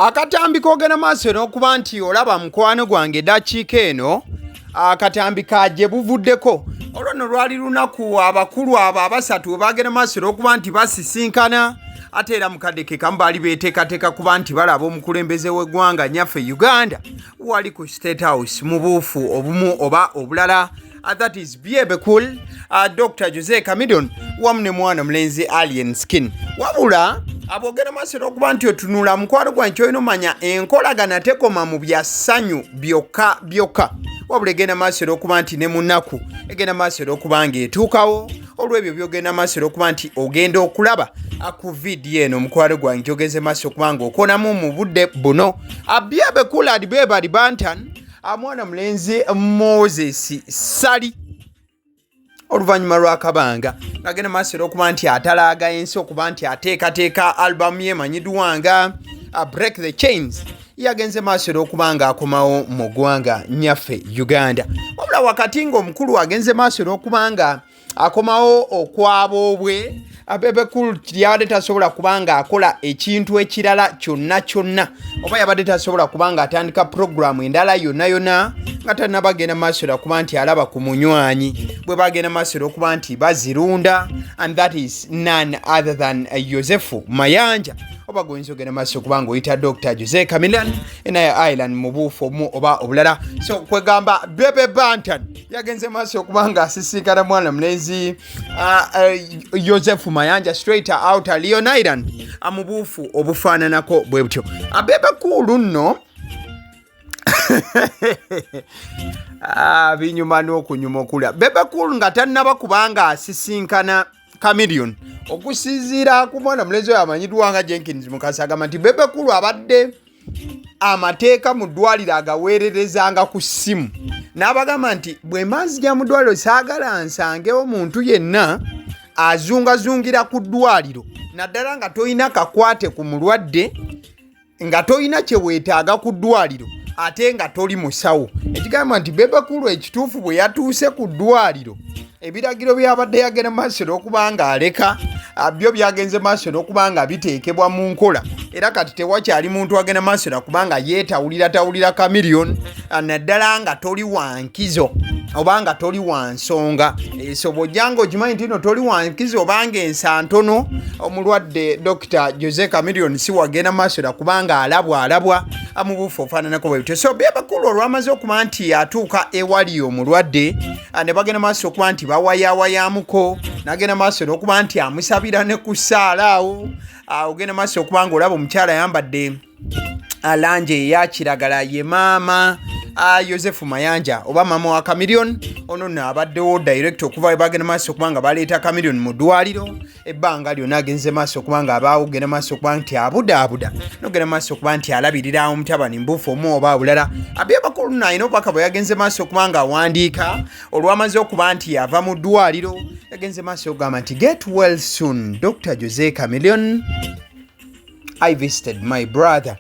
Akatambi kogenda maaso n'okuba nti olaba mukwano gwange eddakiika eno akatambi kajje buvuddeko olwo nno lwali lunaku abakulu abo abasatu bagenda maaso n'okuba nti basisinkana ate era mukadde ke kamu baali beeteekateeka kuba nti balaba omukulembeze w'eggwanga nyaffe Uganda wali ku State House mu buufu obumu oba obulala. That is Bebe Dr. Jose Chameleon wamu ne mwana mulenzi Alien Skin. Wabula abogera maaso n'okuba nti otunula mukwano gwange kyolina omanya enkolagana tekoma mu bya ssanyu byokka wabula egenda maaso n'okuba nti ne mu nnaku egenda maaso n'okuba ng'etuukawo olw'ebyo byogenda maaso n'okuba nti ogenda okulaba ku vidiyo eno mukwano gwange kyogeze maaso okuba ng'okonamu mu budde buno. Bebe Bebe Bantan mwana mulenzi Moses Sali oluvannyuma lw'akabanga ng'agenda maaso n'okuba nti atalaaga ensi okuba nti ateekateeka albamu ye emanyiddwa Break the Chains yagenze maaso n'okuba ng'akomawo mu ggwanga nyaffe Uganda. Wabula wakati ng'omukulu agenze maaso n'okuba nga akomawo okwabobwe Bebe yabadde tasobola kuba ng'akola ekintu ekirala kyonna oba yabadde tasobola kuba ng'atandika puroguramu endala yonna nga tannabagenda maaso n'okuba nti alaba ku munywanyi bwe bagenda maaso n'okuba nti bazirunda, and that is none other than Yosefu Mayanja oba goyinza ogenda maaso okuba ng'oyita Dr. Jose Chameleon enaye Island mu buufu obumu oba obulala. So kwegamba Bebe Bantan yagenze maaso okuba ng'asisinkana mwana mulenzi Yosefu Mayanja straight out Leon Island mu buufu obufaananako bwe butyo. Bebe nno binyuma n'okunyuma okulya Bebe nga tannaba kubanga asisinkana Chameleon okusinziira ku mwana mulenzi oyo amanyiddwa nga Jenkins Mukasa agamba nti Bebe abadde amateeka mu ddwaliro agaweererezanga ku ssimu n'abagamba nti bwe maazija mu ddwaliro saagala nsangewo muntu yenna azungazungira ku ddwaliro naddala nga toyina kakwate ku mulwadde nga toyina kye weetaaga ku ddwaliro ate nga toli musawo. Ekigamba nti Bebe ekituufu bwe yatuuse ku ddwaliro ebiragiro byabadde yagenda maaso n'okuba ng'aleka byo byagenze maaso n'okuba nga biteekebwa mu nkola era kati tewakyali muntu agenda maaso n'okuba nga yeetawulira Chameleon naddala nga toli wa nkizo oba nga toli wa nsonga. So bw'ojjanga okimanyi nti no toli wa nkizo oba ng'ensa ntono omulwadde Dr. Jose Chameleon si wagenda maaso n'okuba nga alabwa mu buufu ofaananako bwe butyo. So Bebe olwamaze okuba nti atuuka ewali omulwadde ne bagenda maaso okuba nti bawayawayamuko n'agenda maaso n'okuba nti amusabira ne ku ssaala awo ogenda maaso okuba ng'olaba omukyala ayambadde langi eya kiragala ye maama Yosefu Mayanja oba maama wa Chameleon ono nno abaddewo direct okuva bagenda maaso okuba nga baleeta Chameleon mu ddwaliro ebbanga lyonna agenze maaso okuba nga abaawo ogenda maaso okuba nti abudaabuda n'ogenda maaso okuba nti alabirira omutabani mbuufu omu oba obulala. Bebe nno alina obubaka bwe yagenze maaso okuba nga awandiika olwamaze okuba nti yava mu ddwaliro yagenze maaso okugamba nti get well soon Dr. Jose Chameleon. I visited my brother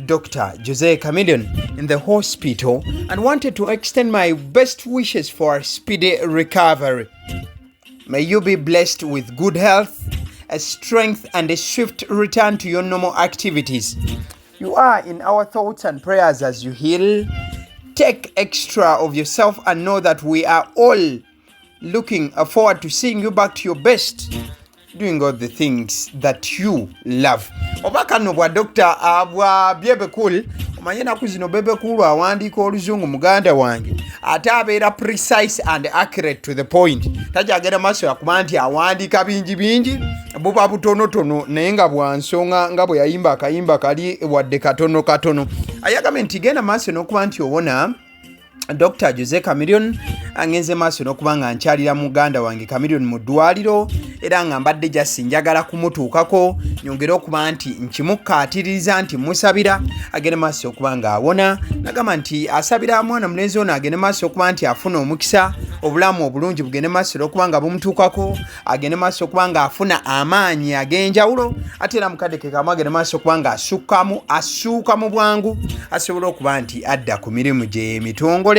Dr. Jose Chameleon in the hospital and wanted to extend my best wishes for a speedy recovery. May you be blessed with good health, a strength and a swift return to your normal activities. You are in our thoughts and prayers as you heal. Take extra of yourself and know that we are all looking forward to seeing you back to your best, doing all the things that you love. Obaka no bwa Dr. Bwa Bebe omanye naku zino Bebe awandiika oluzungu muganda wange ate abeera precise and accurate to the point. Tajagenda maaso yakuba nti awandiika bingi buba butonotono naye nga bwa nsonga nga bwe yayimba akayimba kali wadde katono. Ayagambye nti genda maaso n'okuba nti owona Dr. Jose Chameleon angenze maaso n'okuba nga nkyalira muganda wange Chameleon mu ddwaliro era nga mbadde jasi njagala kumutuukako nyongera okuba nti nkimukkaatiriza nti musabira agende maaso okuba nga awona. Nagamba nti asabira mwana mulenzi ono agende maaso okuba nti afuna omukisa obulamu obulungi bugende maaso okuba nga bumutuukako agende maaso okuba nga afuna amaanyi ag'enjawulo ate era mukadde ke kamu agende maaso okuba nga asuuka mu bwangu asobola okuba nti adda ku mirimu gye emitongole.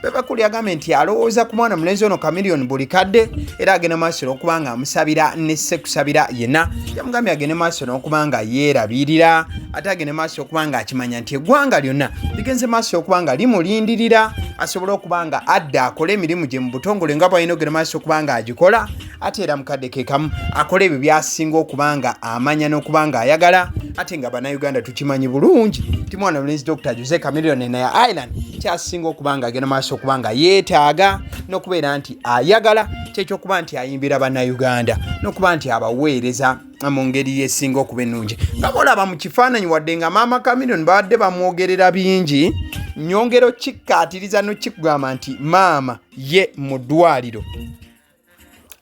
Bebe agambye nti alowooza ku mwana mulenzi ono Chameleon buli kadde era agenda maaso n'okubanga amusabira nesse kusabira yenna. Yamugambye agende maaso n'okubanga yeerabirira ate agende maaso okubanga akimanya nti eggwanga lyonna ligenze maaso okubanga limulindirira asobole okubanga adda akole emirimu gye mu butongole nga bw'alina ogenda maaso okubanga agikola ate era mukadde ke kamu akola ebyo byasinga okubanga amanya n'okubanga ayagala ate nga bannayuganda tukimanyi bulungi nti mwana mulenzi Dr. Jose Chameleon naye Island kyasinga okubanga agenda maaso okubanga yeetaaga n'okubeera nti ayagala kyekyokuba nti ayimbira bannayuganda n'okuba nti abaweereza mu ngeri yesinga okuba ennungi nga bolaba mu kifaananyi wadde nga maama Chameleon babadde bamwogerera bingi nyongero kikkaatiriza n'okikugamba nti maama ye mu ddwaliro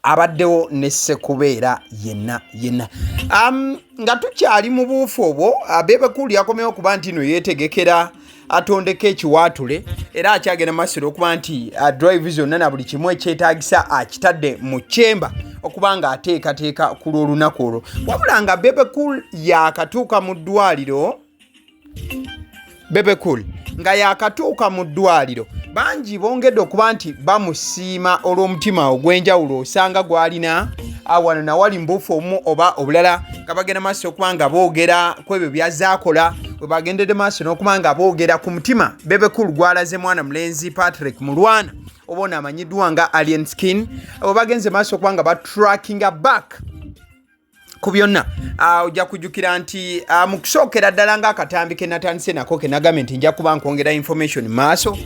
abaddewo nesse kubeera yenna nga tukyali mu buufu obwo Bebe Cool yakomewo okuba nti no yeetegekera atondeka ekiwaatule era akyagenda masiro okuba nti drive zonna na buli kimu ekyetaagisa akitadde mu kyemba okuba nga ateekateeka ku lw'olunaku olwo wabula nga Bebe Cool yakatuuka mu ddwaliro Bebe Cool nga yakatuuka mu ddwaliro bangi bongedde okuba nti bamusiima olw'omutima ogw'enjawulo osanga gwalina wano nawali mbuufu omu oba obulala nga bagenda maaso okuba nga boogera ku ebyo byazaakola bwe bagendedde maaso n'okuba nga boogera ku mutima Bebe Cool gwalaze mwana mulenzi Patrick Mulwana oba ono amanyiddwa nga Alien Skin bwe bagenze maaso okuba nga batrackinga back ku byonna ojja kujjukira nti mu kusookera ddala ng'akatambi ke natandise nako ke nagambye nti nja kuba nkwongera information maaso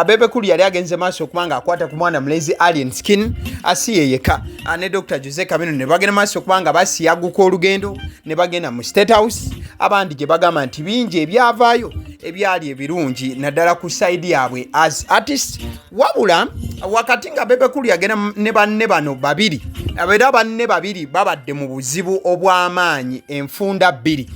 Bebe Cool yali agenze maaso okuba nga akwata ku mwana mulenzi Alien Skin asi ye yeka ne Dr. Jose Chameleon ne bagenda maaso okuba nga basiyaguka olugendo ne bagenda mu State House abandi gye bagamba nti bingi ebyavaayo ebyali ebirungi naddala ku side yaabwe as artist wabula wakati nga Bebe Cool yagenda ne banne bano babiri era banne babiri babadde mu buzibu obw'amaanyi enfunda bbiri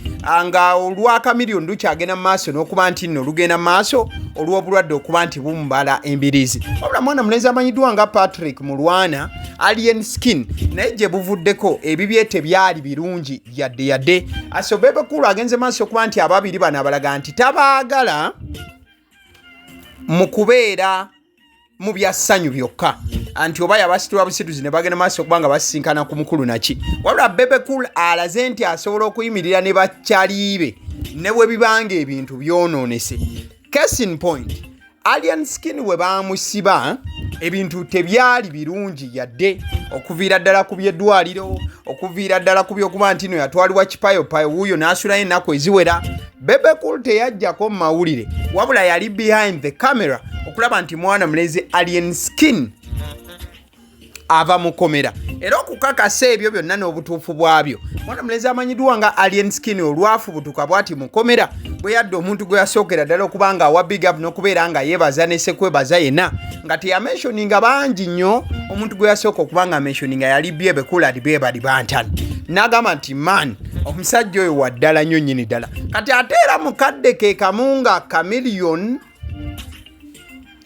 nga olwa Chameleon lukyagenda mu maaso n'okuba nti nno lugenda mu maaso olw'obulwadde okuba nti bumubala embirizi wabula mwana mulenzi amanyiddwa nga Patrick Mulwana Alien Skin naye gye buvuddeko ebibye tebyali birungi yadde aso Bebe Cool agenze maaso okuba nti ababiri bano abalaga nti tabaagala mu kubeera mu byassanyu byokka anti oba yabasitula busituzi ne bagenda maaso okubanga basisinkana ku mukulu naki wabula Bebe Cool alaze nti asobola okuyimirira ne bakyaliibe ne bwe bibanga ebintu byonoonese case in point Alien Skin we bamusiba ebintu tebyali birungi yadde okuviira ddala ku by'eddwaliro okuviira ddala ku by'okuba nti no yatwalibwa kipayopayo wuuyo n'asulayo ennaku eziwera Bebe Cool teyajjako mu mawulire wabula yali behind the camera okulaba nti mwana mulenzi Alien Skin ava mukomera era okukakasa ebyo byonna n'obutuufu bwabyo mwana mulenzi amanyiddwa nga Alien Skin olwafubutuka bwati mukomera bwe yadde omuntu gwe yasookera ddala okuba nga awa big up n'okubeera nga yeebaza nesekwebaza yenna nga teyamentioninga bangi nnyo omuntu gwe yasooka okuba nga amentioninga yali Bebe Cool ati Bebali Bantan n'agamba nti man omusajja oyo wa ddala nnyo nnyini ddala kati ate era mukadde ke kamu nga Chameleon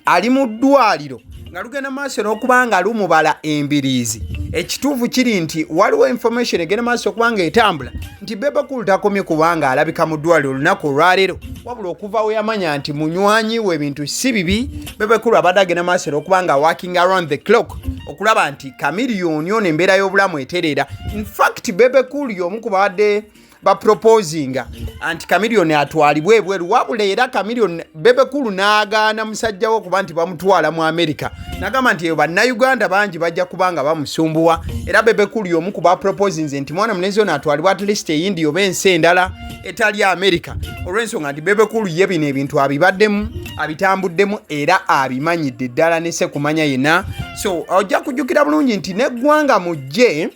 ali mu ddwaliro nga lugenda maaso n'okuba nga lumubala embiriizi ekituufu kiri nti waliwo information egenda maaso okuba nga etambula nti Bebe Cool takomye kubanga alabika mu ddwaliro olunaku olwaleero wabula okuva we yamanya nti munywanyi we ebintu si bibi Bebe Cool abadde agenda maaso n'okuba nga working around the clock okulaba nti Chameleon ono embeera y'obulamu etereera in fact Bebe Cool y'omu ku babadde baproposinga anti Chameleon atwalibwe ebweru wabula era Chameleon Bebe Cool n'agaana musajja we okuba nti bamutwala mu America n'agamba nti eyo bannayuganda bangi bajja kubanga bamusumbuwa era Bebe Cool y'omu ku baproposinze nti mwana mulenzi ono atwalibwa at least eyindi oba ensi endala etali America olw'ensonga nti Bebe Cool ye bino ebintu abibaddemu abitambuddemu era abimanyidde ddala nese kumanya yenna so ojja kujjukira bulungi nti n'eggwanga mujje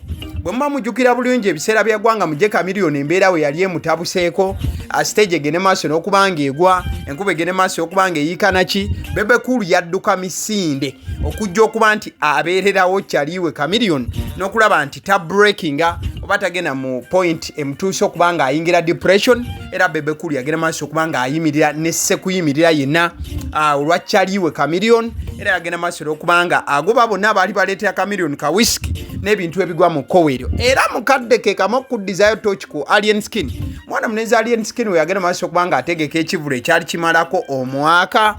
bwe muba mujjukira bulungi ebiseera bya ggwanga mujje Chameleon embeera we yali emutabuseeko stage egende maaso n'okuba nga egwa enkuba egende maaso okuba nga eyiika naki Bebe Cool yadduka misinde okujja okuba nti abeererawo kyaliwe Chameleon n'okulaba nti tabreakinga oba tagenda mu point emutuuse okuba nga ayingira depression era Bebe Cool yagenda maaso okuba nga ayimirira nesse kuyimirira yenna olwa kyaliwe Chameleon era yagenda maaso okuba nga agoba bonna abaali baleetera Chameleon ka whisky n'ebintu ebigwa mu kkoweero era mukadde ke kamu okuddizayo tochi ku Alien Skin mwana mulenzi Alien Skin we yagenda maaso okuba nga ategeka ekivulo ekyali kimalako omwaka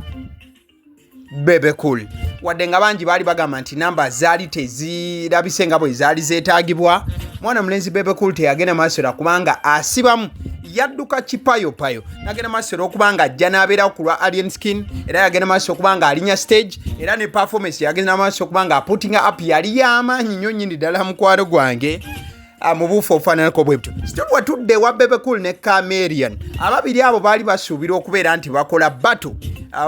Bebe Cool. Wadde nga bangi baali bagamba nti namba zaali tezirabise nga bwe zaali zeetaagibwa, mwana mulenzi Bebe Cool teyagenda maaso kubanga asibamu yadduka kipayopayo, nagenda maaso okubanga ajja n'abeerawo ku lwa Alien Skin, era yagenda maaso okubanga alinya stage, era ne performance yagenda maaso okubanga puttinga up yali y'amaanyi nnyo nnyini ddala mukwano gwange. Mu buufu ofaananako bwe butyo. Still watudde wa Bebe Cool ne Chameleon, ababiri abo baali basuubira okubeera nti bakola battle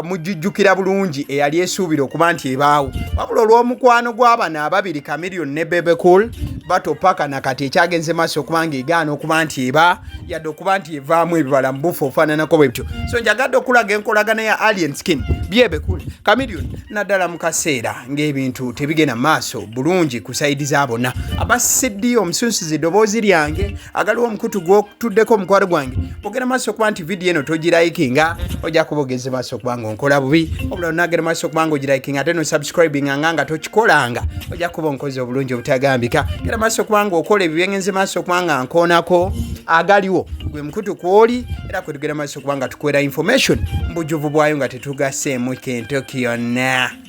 mujjukira bulungi eyali esuubira okuba nti ebaawo, wabula olw'omukwano gw'abano ababiri Chameleon ne Bebe Cool bato paka nakati ekyagenze maaso okubanga egaana okuba nti eba yadde okuba nti evaamu ebibala mu buufu ofaananako bwe butyo. So njagadde okulaga enkolagana ya Alien Skin, Bebe Cool, Chameleon naddala mu kaseera ng'ebintu tebigenda maaso bulungi ku sayidi za bonna. Abasiddi omusunsuzi ddoboozi lyange, agaliwo omukutu gw'otuddeko omukwano gwange, bogera maaso okuba nti vidiyo eno togirayikinga ojja kuba ogeze maaso okuba nkola bubi, obula onagera maaso okuba ng'ogirayikinga ate no subscribing nga tokikolanga ojja kuba onkoze obulungi obutagambika. Gera maaso okuba ng'okola ebibyengenze maaso okuba nga nkoonako agaliwo gwe mukutu kwoli, era kwetugera maaso okuba nga tukwera information mbujjuvu bwayo nga tetugaseemu kintu kyonna.